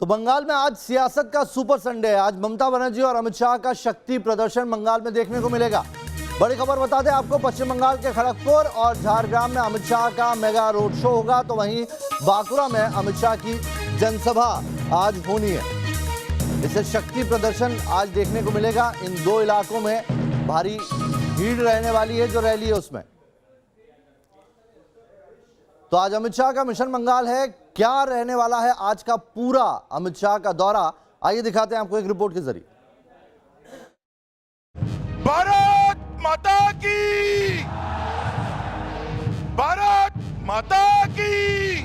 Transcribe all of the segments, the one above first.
तो बंगाल में आज सियासत का सुपर संडे है। आज ममता बनर्जी और अमित शाह का शक्ति प्रदर्शन बंगाल में देखने को मिलेगा। बड़ी खबर बता दें आपको, पश्चिम बंगाल के खड़गपुर और झारग्राम में अमित शाह का मेगा रोड शो होगा, तो वहीं बांकुड़ा में अमित शाह की जनसभा आज होनी है। इसे शक्ति प्रदर्शन आज देखने को मिलेगा। इन दो इलाकों में भारी भीड़ रहने वाली है जो रैली है उसमें। तो आज अमित शाह का मिशन बंगाल है। क्या रहने वाला है आज का पूरा अमित शाह का दौरा, आइए दिखाते हैं आपको एक रिपोर्ट के जरिए। भारत माता की, भारत माता की।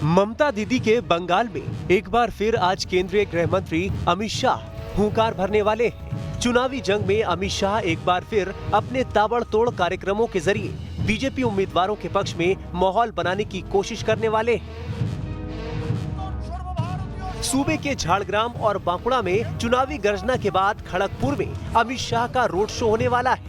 ममता दीदी के बंगाल में एक बार फिर आज केंद्रीय गृह मंत्री अमित शाह हुंकार भरने वाले हैं। चुनावी जंग में अमित शाह एक बार फिर अपने ताबड़तोड़ कार्यक्रमों के जरिए बीजेपी उम्मीदवारों के पक्ष में माहौल बनाने की कोशिश करने वाले हैं। सूबे के झारग्राम और बांकुड़ा में चुनावी गर्जना के बाद खड़गपुर में अमित शाह का रोड शो होने वाला है।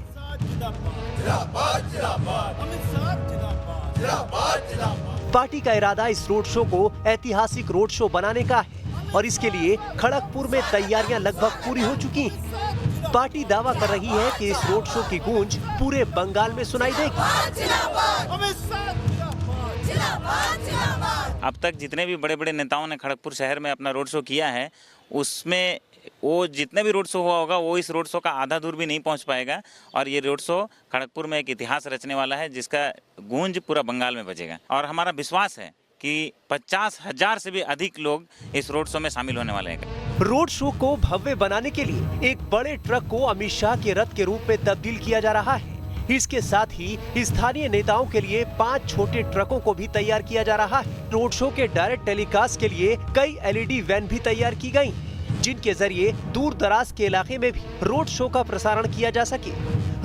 पार्टी का इरादा इस रोड शो को ऐतिहासिक रोड शो बनाने का है और इसके लिए खड़गपुर में तैयारियां लगभग पूरी हो चुकी हैं। पार्टी दावा कर रही है कि इस रोड शो की गूंज पूरे बंगाल में सुनाई देगी। अब तक जितने भी बड़े बड़े नेताओं ने खड़गपुर शहर में अपना रोड शो किया है, उसमें वो जितने भी रोड शो हुआ होगा वो इस रोड शो का आधा दूर भी नहीं पहुंच पाएगा। और ये रोड शो खड़गपुर में एक इतिहास रचने वाला है जिसका गूंज पूरा बंगाल में बजेगा। और हमारा विश्वास है कि 50,000 से भी अधिक लोग इस रोड शो में शामिल होने वाले हैं। रोड शो को भव्य बनाने के लिए एक बड़े ट्रक को अमित शाह के रथ के रूप में तब्दील किया जा रहा है। इसके साथ ही स्थानीय नेताओं के लिए 5 छोटे ट्रकों को भी तैयार किया जा रहा है। रोड शो के डायरेक्ट टेलीकास्ट के लिए कई LED वैन भी तैयार की गयी, जिनके जरिए दूर दराज के इलाके में भी रोड शो का प्रसारण किया जा सके।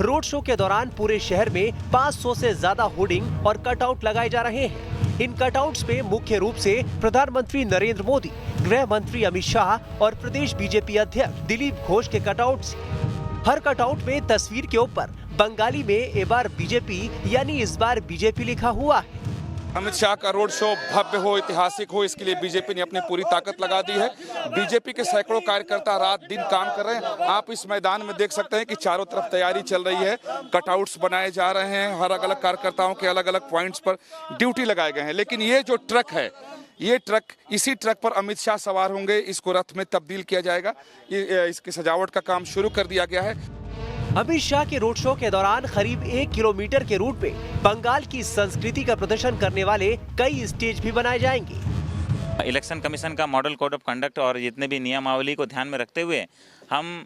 रोड शो के दौरान पूरे शहर में 500 से ज्यादा होर्डिंग और कटआउट लगाए जा रहे हैं। इन कटआउट्स में मुख्य रूप से प्रधानमंत्री नरेंद्र मोदी, गृह मंत्री अमित शाह और प्रदेश बीजेपी अध्यक्ष दिलीप घोष के कटआउट्स। हर कटआउट में तस्वीर के ऊपर बंगाली में ए बार बीजेपी यानी इस बार बीजेपी लिखा हुआ है। अमित शाह का रोड शो भव्य हो, ऐतिहासिक हो, इसके लिए बीजेपी ने अपनी पूरी ताकत लगा दी है। बीजेपी के सैकड़ों कार्यकर्ता रात दिन काम कर रहे हैं। आप इस मैदान में देख सकते हैं कि चारों तरफ तैयारी चल रही है, कटआउट्स बनाए जा रहे हैं, हर अलग अलग कार्यकर्ताओं के अलग अलग पॉइंट्स पर ड्यूटी लगाए गए हैं। लेकिन ये जो ट्रक है, ये ट्रक, इसी ट्रक पर अमित शाह सवार होंगे। इसको रथ में तब्दील किया जाएगा। इसकी सजावट का काम शुरू कर दिया गया है। अमित शाह के रोड शो के दौरान करीब 1 किलोमीटर के रूट में बंगाल की संस्कृति का प्रदर्शन करने वाले कई स्टेज भी बनाए जाएंगे। इलेक्शन कमीशन का मॉडल कोड ऑफ कंडक्ट और जितने भी नियमावली को ध्यान में रखते हुए हम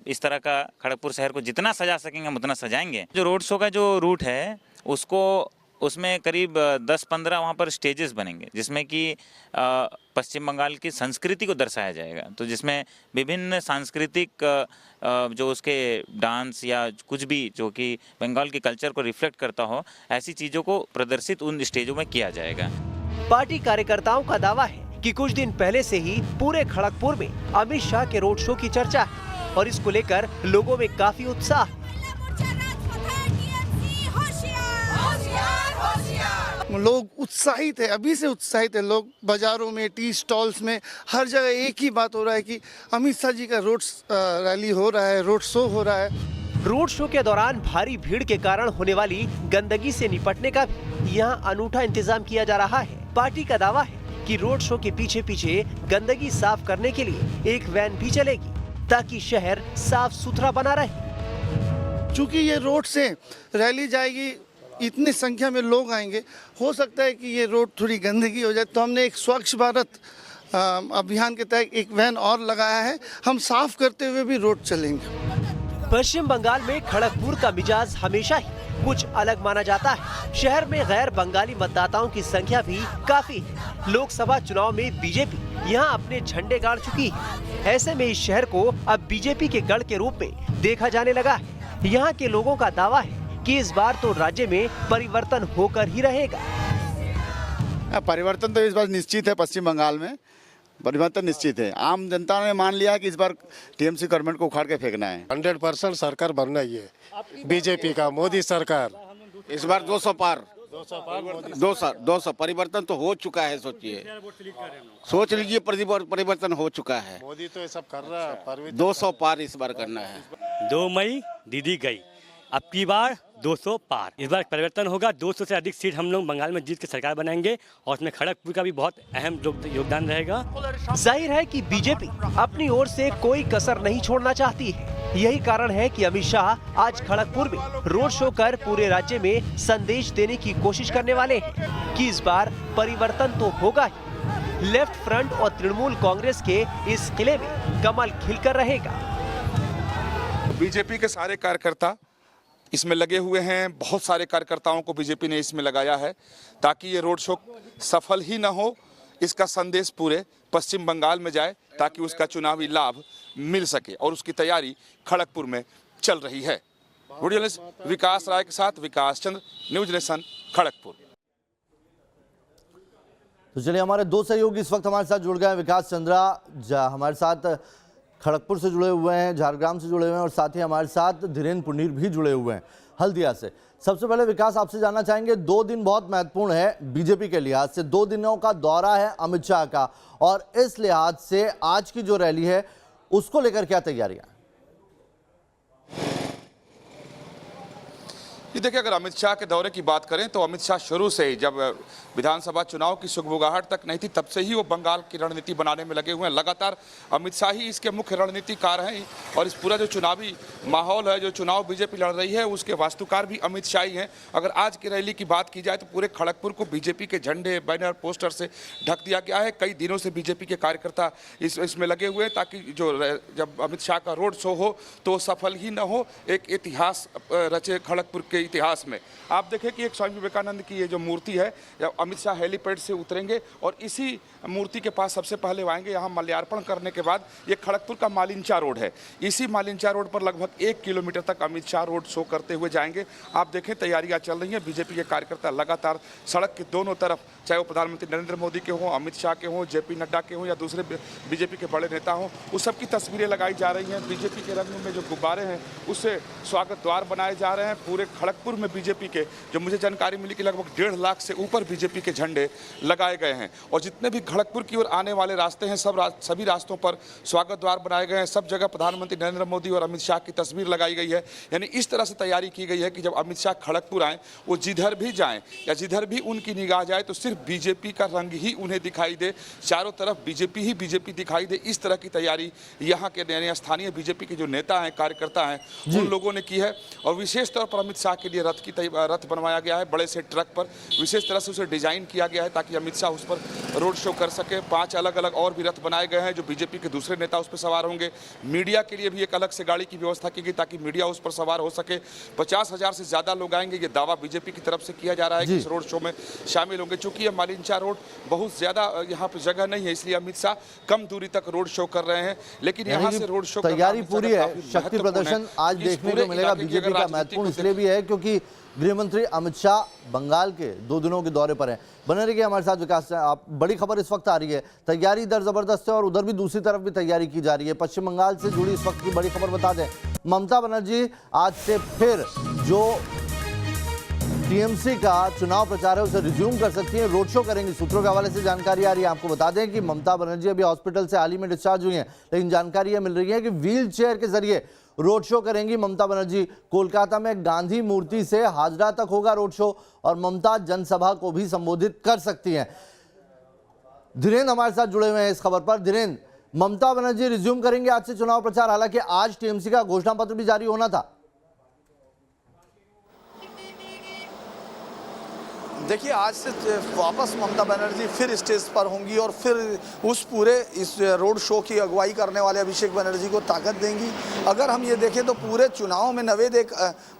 इस तरह का खड़गपुर शहर को जितना सजा सकेंगे हम उतना सजाएंगे। जो रोड शो का जो रूट है उसमें करीब 10-15 वहाँ पर स्टेजेस बनेंगे, जिसमें कि पश्चिम बंगाल की संस्कृति को दर्शाया जाएगा। तो जिसमें विभिन्न सांस्कृतिक जो उसके डांस या कुछ भी जो कि बंगाल के कल्चर को रिफ्लेक्ट करता हो, ऐसी चीज़ों को प्रदर्शित उन स्टेजों में किया जाएगा। पार्टी कार्यकर्ताओं का दावा है कि कुछ दिन पहले से ही पूरे खड़गपुर में अमित शाह के रोड शो की चर्चा है और इसको लेकर लोगों में काफी उत्साह है। लोग उत्साहित है, अभी से उत्साहित है। लोग बाजारों में, टी स्टॉल्स में, हर जगह एक ही बात हो रहा है कि अमित शाह जी का रोड रैली हो रहा है, रोड शो हो रहा है। रोड शो के दौरान भारी भीड़ के कारण होने वाली गंदगी से निपटने का भी यहाँ अनूठा इंतजाम किया जा रहा है। पार्टी का दावा है कि रोड शो के पीछे पीछे गंदगी साफ करने के लिए एक वैन भी चलेगी ताकि शहर साफ सुथरा बना रहे। चूँकि ये रोड से रैली जाएगी, इतनी संख्या में लोग आएंगे, हो सकता है कि ये रोड थोड़ी गंदगी हो जाए, तो हमने एक स्वच्छ भारत अभियान के तहत एक वैन और लगाया है। हम साफ करते हुए भी रोड चलेंगे। पश्चिम बंगाल में खड़गपुर का मिजाज हमेशा ही कुछ अलग माना जाता है। शहर में गैर बंगाली मतदाताओं की संख्या भी काफी है। लोकसभा चुनाव में बीजेपी यहाँ अपने झंडे गाड़ चुकी है। ऐसे में इस शहर को अब बीजेपी के गढ़ के रूप में देखा जाने लगा है। यहाँ के लोगों का दावा है कि इस बार तो राज्य में परिवर्तन होकर ही रहेगा। परिवर्तन तो इस बार निश्चित है। पश्चिम बंगाल में परिवर्तन निश्चित है। आम जनता ने मान लिया कि इस बार टीएमसी गवर्नमेंट को उखाड़ के फेंकना है। 100% सरकार बनना ही है बीजेपी का, मोदी सरकार। इस बार 200 पार 200 परिवर्तन तो हो चुका है। सोच लीजिए परिवर्तन हो चुका है। मोदी तो ये सब कर रहा है। 200 पार इस बार करना है। 2 मई दीदी गई, अब की बार 200 पार। इस बार परिवर्तन होगा, 200 से अधिक सीट हम लोग बंगाल में जीत के सरकार बनाएंगे और उसमें खड़गपुर का भी बहुत अहम योगदान रहेगा। जाहिर है कि बीजेपी अपनी ओर से कोई कसर नहीं छोड़ना चाहती है। यही कारण है कि अमित शाह आज खड़गपुर में रोड शो कर पूरे राज्य में संदेश देने की कोशिश करने वाले हैं कि इस बार परिवर्तन तो होगा ही। लेफ्ट फ्रंट और तृणमूल कांग्रेस के इस किले में कमल खिलकर रहेगा। बीजेपी के सारे कार्यकर्ता इसमें लगे हुए हैं। बहुत सारे कार्यकर्ताओं को बीजेपी ने इसमें लगाया है ताकि ये रोड शो सफल ही न हो, इसका संदेश पूरे पश्चिम बंगाल में जाए ताकि उसका चुनावी लाभ मिल सके, और उसकी तैयारी खड़गपुर में चल रही है। वीडियो जर्नलिस्ट विकास राय के साथ विकास चंद्र, न्यूज नेशन, खड़गपुर। तो चलिए, हमारे दो सहयोगी इस वक्त हमारे साथ जुड़ गए हैं। विकास चंद्रा हमारे साथ खड़गपुर से जुड़े हुए हैं, झारग्राम से जुड़े हुए हैं, और साथ ही हमारे साथ धीरेन्द्र पुनीर भी जुड़े हुए हैं हल्दिया से। सबसे पहले विकास, आपसे जानना चाहेंगे, 2 दिन बहुत महत्वपूर्ण है बीजेपी के लिहाज से। 2 दिनों का दौरा है अमित शाह का, और इस लिहाज से आज की जो रैली है उसको लेकर क्या तैयारियां? ये देखिए, अगर अमित शाह के दौरे की बात करें तो अमित शाह शुरू से ही, जब विधानसभा चुनाव की सुगबुगाहट तक नहीं थी, तब से ही वो बंगाल की रणनीति बनाने में लगे हुए हैं। लगातार अमित शाह ही इसके मुख्य रणनीतिकार हैं, और इस पूरा जो चुनावी माहौल है, जो चुनाव बीजेपी लड़ रही है, उसके वास्तुकार भी अमित शाह ही हैं। अगर आज की रैली की बात की जाए तो पूरे खड़गपुर को बीजेपी के झंडे, बैनर, पोस्टर से ढक दिया गया है। कई दिनों से बीजेपी के कार्यकर्ता इसमें लगे हुए हैं ताकि जब अमित शाह का रोड शो हो तो सफल ही न हो, एक इतिहास रचे खड़गपुर के इतिहास में। आप देखें कि एक स्वामी विवेकानंद की ये जो मूर्ति है, जब अमित शाह हेलीपैड से उतरेंगे और इसी मूर्ति के पास सबसे पहले आएंगे। यहाँ माल्यार्पण करने के बाद ये खड़गपुर का मालिंचा रोड है, इसी मालिंचा रोड पर लगभग 1 किलोमीटर तक अमित शाह रोड शो करते हुए जाएंगे। आप देखें, तैयारियां चल रही हैं। बीजेपी के कार्यकर्ता लगातार सड़क के दोनों तरफ, चाहे वो प्रधानमंत्री नरेंद्र मोदी के हों, अमित शाह के हों, जेपी नड्डा के हों, या दूसरे बीजेपी के बड़े नेता हों, उस सब की तस्वीरें लगाई जा रही हैं। बीजेपी के रंग में जो गुब्बारे हैं उससे स्वागत द्वार बनाए जा रहे हैं। पूरे खड़गपुर में बीजेपी के, जो मुझे जानकारी मिली कि लगभग 1.5 लाख से ऊपर बीजेपी के झंडे लगाए गए हैं, और जितने भी खड़गपुर की ओर आने वाले रास्ते हैं सभी रास्तों पर स्वागत द्वार बनाए गए हैं। सब जगह प्रधानमंत्री नरेंद्र मोदी और अमित शाह की तस्वीर लगाई गई है। यानी इस तरह से तैयारी की गई है कि जब अमित शाह खड़गपुर आए, वो जिधर भी जाएं या जिधर भी उनकी निगाह जाए तो सिर्फ बीजेपी का रंग ही उन्हें दिखाई दे, चारों तरफ बीजेपी ही बीजेपी दिखाई दे। इस तरह की तैयारी यहाँ के स्थानीय बीजेपी के जो नेता हैं, कार्यकर्ता हैं, उन लोगों ने की है। और विशेष तौर पर अमित शाह के लिए रथ बनवाया गया है, बड़े से ट्रक पर विशेष तरह से उसे डिजाइन किया गया है ताकि अमित शाह उस पर रोड शो कर सके। 5 अलग अलग और भी रथ बनाए गए हैं जो बीजेपी के दूसरे नेता उस पर सवार होंगे। मीडिया के लिए भी एक अलग से गाड़ी की व्यवस्था की गई ताकि मीडिया उस पर सवार हो सके। 50,000 से ज्यादा लोग आएंगे, ये दावा बीजेपी की तरफ से किया जा रहा है कि इस रोड शो में शामिल होंगे। चूंकि ये मालिंचा रोड बहुत ज्यादा यहाँ पे जगह नहीं है, इसलिए अमित शाह कम दूरी तक रोड शो कर रहे हैं। लेकिन यहाँ से रोड शो तैयारी पूरी है। शक्ति प्रदर्शन आज देखने को मिलेगा। बीजेपी का महत्वपूर्ण इसलिए भी है क्योंकि गृह मंत्री अमित शाह बंगाल के 2 दिनों के दौरे पर हैं। बने रहिए हमारे साथ विकास से। आप, बड़ी खबर इस वक्त आ रही है, तैयारी इधर जबरदस्त है और उधर भी दूसरी तरफ भी तैयारी की जा रही है। पश्चिम बंगाल से जुड़ी इस वक्त की बड़ी खबर बता दें, ममता बनर्जी आज से फिर जो टीएमसी का चुनाव प्रचार है उसे रिज्यूम कर सकती हैं, रोड शो करेंगी। सूत्रों के हवाले से जानकारी आ रही है। आपको बता दें कि ममता बनर्जी अभी हॉस्पिटल से हाल ही में डिस्चार्ज हुई हैं, लेकिन जानकारी यह मिल रही है कि व्हील चेयर के जरिए रोड शो करेंगी ममता बनर्जी। कोलकाता में गांधी मूर्ति से हाजरा तक होगा रोड शो, और ममता जनसभा को भी संबोधित कर सकती हैं। धीरेन्द्र हमारे साथ जुड़े हुए हैं इस खबर पर। धीरेन्द्र, ममता बनर्जी रिज्यूम करेंगे आज से चुनाव प्रचार, हालांकि आज टीएमसी का घोषणा पत्र भी जारी होना था। देखिए, आज से वापस ममता बनर्जी फिर स्टेज पर होंगी और फिर उस पूरे इस रोड शो की अगुवाई करने वाले अभिषेक बनर्जी को ताकत देंगी। अगर हम ये देखें तो पूरे चुनाव में नवेद एक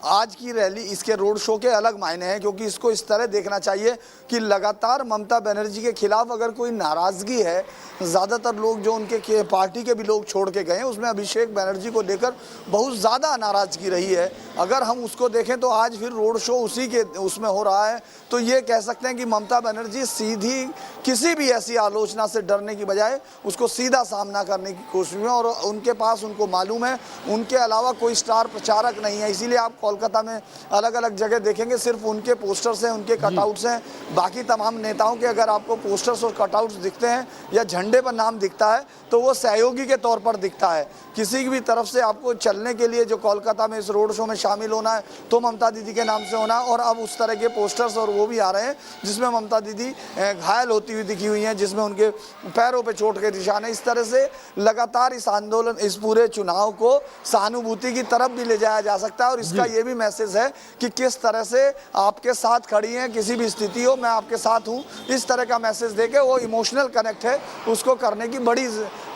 आज की रैली, इसके रोड शो के अलग मायने हैं, क्योंकि इसको इस तरह देखना चाहिए कि लगातार ममता बनर्जी के खिलाफ अगर कोई नाराज़गी है, ज़्यादातर लोग जो उनके पार्टी के भी लोग छोड़ के गए हैं, उसमें अभिषेक बनर्जी को लेकर बहुत ज़्यादा नाराज़गी रही है। अगर हम उसको देखें तो आज फिर रोड शो उसी के उसमें हो रहा है, तो ये कह सकते हैं कि ममता बनर्जी सीधी किसी भी ऐसी आलोचना से डरने की बजाय उसको सीधा सामना करने की कोशिश में, और उनके पास, उनको मालूम है, उनके अलावा कोई स्टार प्रचारक नहीं है। इसीलिए आप कोलकाता में अलग अलग जगह देखेंगे सिर्फ उनके पोस्टर्स हैं, उनके कटआउट्स हैं। बाकी तमाम नेताओं के अगर आपको पोस्टर्स और कटआउट्स दिखते हैं या झंडे पर नाम दिखता है तो वो सहयोगी के तौर पर दिखता है। किसी भी तरफ से आपको चलने के लिए जो कोलकाता में इस रोड शो में शामिल होना है तो ममता दीदी के नाम से होना है। और अब उस तरह के पोस्टर्स और वो भी आ रहे हैं जिसमें ममता दीदी घायल होती हुई दिखी हुई हैं, जिसमें उनके पैरों पे चोट के निशान है। इस तरह से लगातार इस आंदोलन, इस पूरे चुनाव को सहानुभूति की तरफ भी ले जाया जा सकता है। और इसका ये भी मैसेज है कि किस तरह से आपके साथ खड़ी हैं, किसी भी स्थिति हो मैं आपके साथ हूँ, इस तरह का मैसेज देके वो इमोशनल कनेक्ट है उसको करने की बड़ी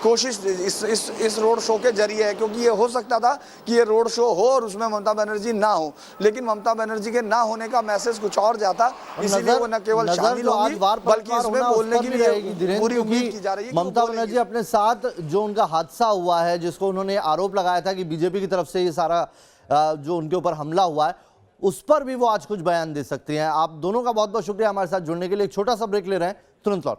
कोशिश इस रोड शो के जरिए है। क्योंकि ये हो सकता था कि ये रोड शो हो और उसमें ममता बनर्जी ना हो, लेकिन ममता बनर्जी के ना होने का मैसेज कुछ और जाता, इसीलिए वो न केवल शामिल होंगी बल्कि इसमें बोलने की भी पूरी उम्मीद की जा रही है। ममता बनर्जी अपने साथ जो उनका हादसा हुआ है, जिसको उन्होंने आरोप लगाया था कि बीजेपी की तरफ से ये सारा जो उनके ऊपर हमला हुआ है, उस पर भी वो आज कुछ बयान दे सकती हैं। आप दोनों का बहुत बहुत शुक्रिया हमारे साथ जुड़ने के लिए। एक छोटा सा ब्रेक ले रहे हैं, तुरंत लौट।